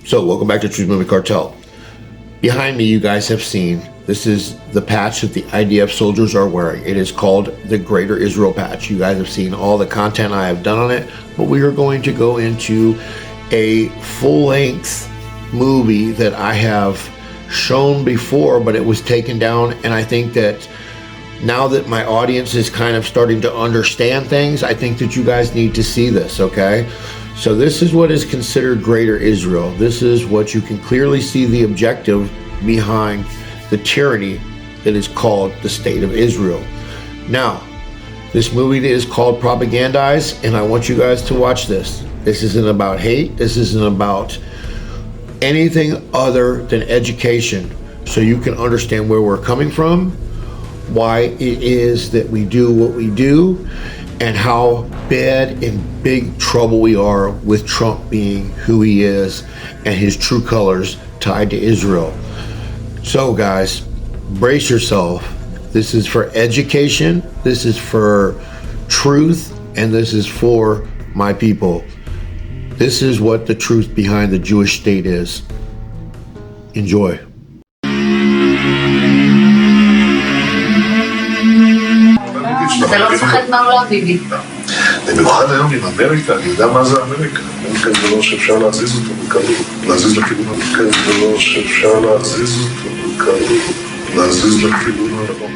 So, welcome back to Truth Movie Cartel. Behind me, you guys have seen, this is the patch that the IDF soldiers are wearing. It is called the Greater Israel patch. You guys have seen all the content I have done on it, but we are going to go into a full-length movie that I have shown before, but it was taken down, and I think that now that my audience is kind of starting to understand things, I think that you guys need to see this, okay? So this is what is considered Greater Israel. This is what you can clearly see the objective behind the tyranny that is called the State of Israel. Now, this movie is called Propagandize, and I want you guys to watch this. This isn't about hate. This isn't about anything other than education, so you can understand where we're coming from, why it is that we do what we do, and how bad and big trouble we are with Trump being who he is and his true colors tied to Israel. So guys, brace yourself. This is for education, this is for truth, and this is for my people. This is what the truth behind the Jewish state is. Enjoy. אתה לא צוחק מהעולם, ביבי. במיוחד היום עם אמריקה, אני יודע מה זה אמריקה. אמריקה זה דבר שאפשר להזיז אותו בקלות. להזיז לכיוון אמריקה זה דבר שאפשר להזיז אותו בקלות. להזיז לכיוון הנכון.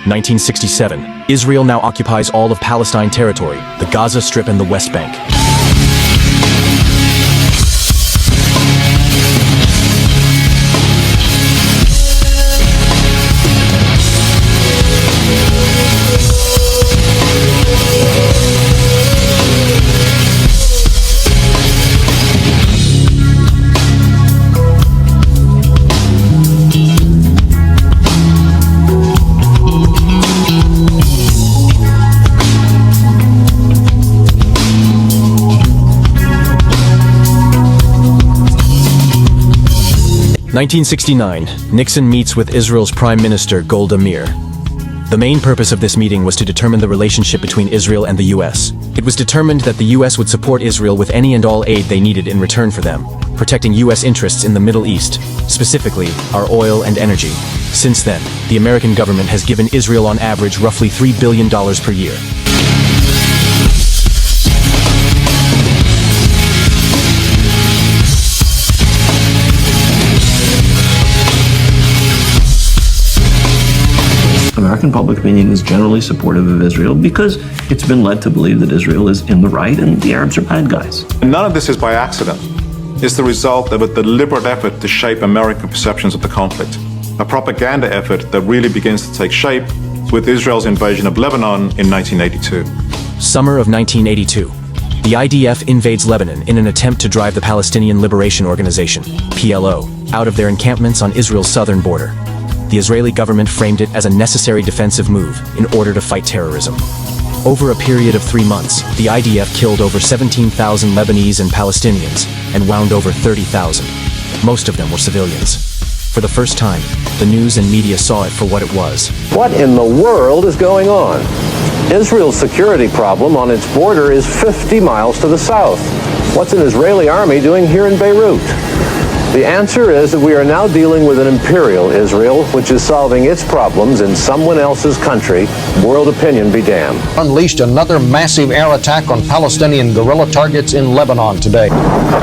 1967. Israel now occupies all of Palestine territory, the Gaza Strip and the West Bank. In 1969, Nixon meets with Israel's Prime Minister Golda Meir. The main purpose of this meeting was to determine the relationship between Israel and the US. It was determined that the US would support Israel with any and all aid they needed in return for them, protecting US interests in the Middle East, specifically our oil and energy. Since then, the American government has given Israel on average roughly $3 billion per year. American public opinion is generally supportive of Israel because it's been led to believe that Israel is in the right and the Arabs are bad guys. None of this is by accident. It's the result of a deliberate effort to shape American perceptions of the conflict. A propaganda effort that really begins to take shape with Israel's invasion of Lebanon in 1982. Summer of 1982. The IDF invades Lebanon in an attempt to drive the Palestinian Liberation Organization, PLO, out of their encampments on Israel's southern border. The Israeli government framed it as a necessary defensive move in order to fight terrorism. Over a period of 3 months, the IDF killed over 17,000 Lebanese and Palestinians and wound over 30,000. Most of them were civilians. For the first time, the news and media saw it for what it was. What in the world is going on? Israel's security problem on its border is 50 miles to the south. What's an Israeli army doing here in Beirut? The answer is that we are now dealing with an imperial Israel, which is solving its problems in someone else's country. World opinion be damned. Unleashed another massive air attack on Palestinian guerrilla targets in Lebanon today.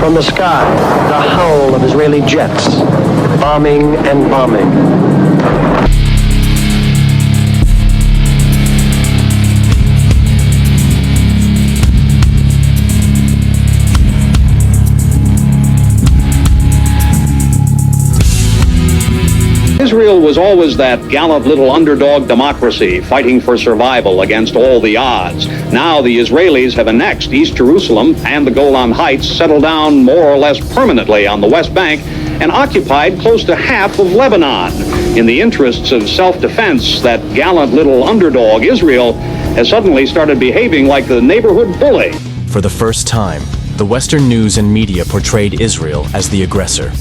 From the sky, the howl of Israeli jets, bombing and bombing. Israel was always that gallant little underdog democracy fighting for survival against all the odds. Now the Israelis have annexed East Jerusalem and the Golan Heights, settled down more or less permanently on the West Bank, and occupied close to half of Lebanon. In the interests of self-defense, that gallant little underdog Israel has suddenly started behaving like the neighborhood bully. For the first time, the Western news and media portrayed Israel as the aggressor.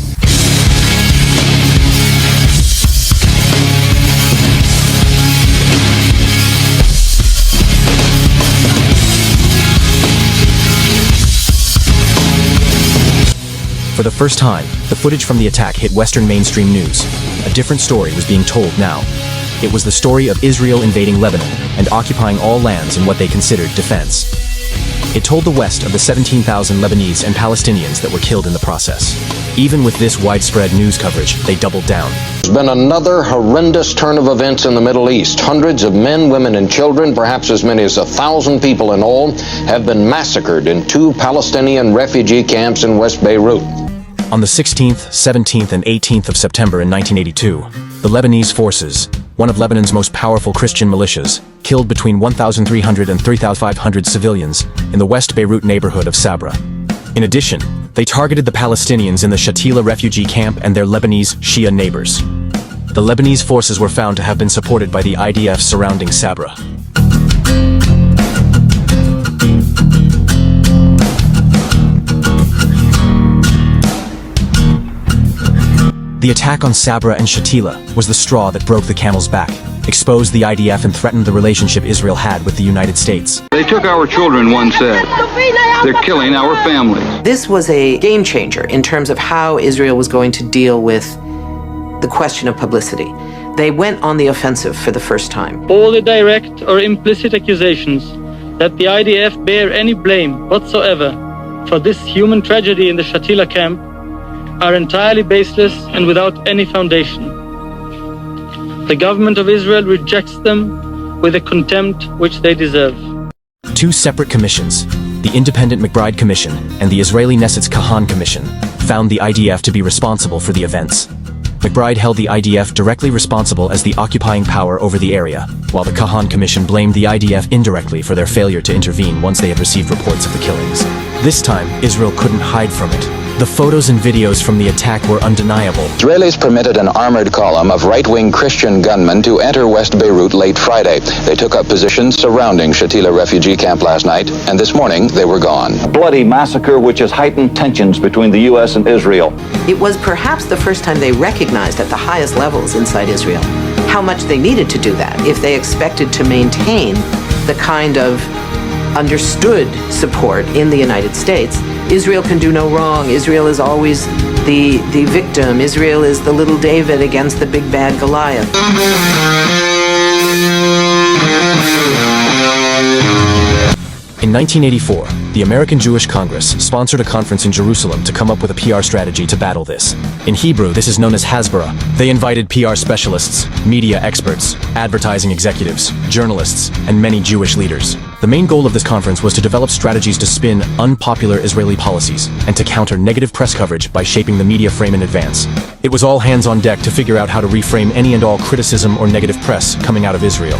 For the first time, the footage from the attack hit Western mainstream news. A different story was being told now. It was the story of Israel invading Lebanon and occupying all lands in what they considered defense. It told the West of the 17,000 Lebanese and Palestinians that were killed in the process. Even with this widespread news coverage, they doubled down. There's been another horrendous turn of events in the Middle East. Hundreds of men, women, and children, perhaps as many as 1,000 people in all, have been massacred in 2 Palestinian refugee camps in West Beirut. On the 16th, 17th, and 18th of September in 1982, the Lebanese forces, one of Lebanon's most powerful Christian militias, killed between 1,300 and 3,500 civilians in the West Beirut neighborhood of Sabra. In addition, they targeted the Palestinians in the Shatila refugee camp and their Lebanese Shia neighbors. The Lebanese forces were found to have been supported by the IDF surrounding Sabra. The attack on Sabra and Shatila was the straw that broke the camel's back, exposed the IDF and threatened the relationship Israel had with the United States. They took our children, one said. They're killing our families. This was a game changer in terms of how Israel was going to deal with the question of publicity. They went on the offensive for the first time. All the direct or implicit accusations that the IDF bear any blame whatsoever for this human tragedy in the Shatila camp are entirely baseless and without any foundation. The government of Israel rejects them with a contempt which they deserve. 2 separate commissions, the Independent McBride Commission and the Israeli Knesset's Kahan Commission, found the IDF to be responsible for the events. McBride held the IDF directly responsible as the occupying power over the area, while the Kahan Commission blamed the IDF indirectly for their failure to intervene once they had received reports of the killings. This time, Israel couldn't hide from it. The photos and videos from the attack were undeniable. Israelis permitted an armored column of right-wing Christian gunmen to enter West Beirut late Friday. They took up positions surrounding Shatila refugee camp last night, and this morning they were gone. A bloody massacre which has heightened tensions between the U.S. and Israel. It was perhaps the first time they recognized at the highest levels inside Israel how much they needed to do that if they expected to maintain the kind of understood support in the United States. Israel can do no wrong. Israel is always the victim. Israel is the little David against the big bad Goliath. In 1984, the American Jewish Congress sponsored a conference in Jerusalem to come up with a PR strategy to battle this. In Hebrew, this is known as Hasbara. They invited PR specialists, media experts, advertising executives, journalists, and many Jewish leaders. The main goal of this conference was to develop strategies to spin unpopular Israeli policies and to counter negative press coverage by shaping the media frame in advance. It was all hands on deck to figure out how to reframe any and all criticism or negative press coming out of Israel.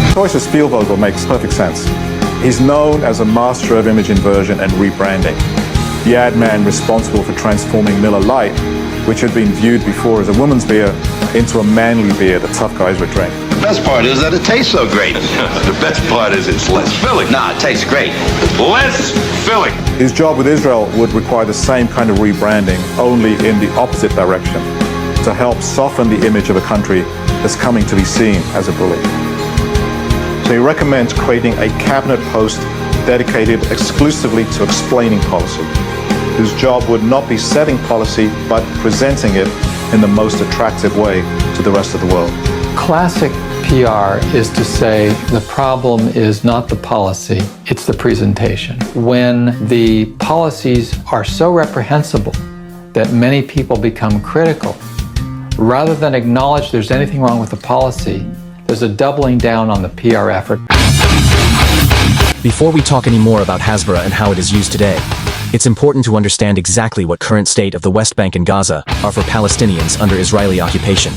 The choice of Spielvogel makes perfect sense. He's known as a master of image inversion and rebranding. The ad man responsible for transforming Miller Lite, which had been viewed before as a woman's beer, into a manly beer that tough guys would drink. The best part is that it tastes so great. The best part is it's less filling. Nah, it tastes great. Less filling. His job with Israel would require the same kind of rebranding, only in the opposite direction, to help soften the image of a country that's coming to be seen as a bully. So he recommends creating a cabinet post dedicated exclusively to explaining policy, whose job would not be setting policy, but presenting it in the most attractive way to the rest of the world. Classic PR is to say the problem is not the policy, it's the presentation. When the policies are so reprehensible that many people become critical, rather than acknowledge there's anything wrong with the policy, there's a doubling down on the PR effort. Before we talk any more about Hasbara and how it is used today, it's important to understand exactly what current state of the West Bank and Gaza are for Palestinians under Israeli occupation.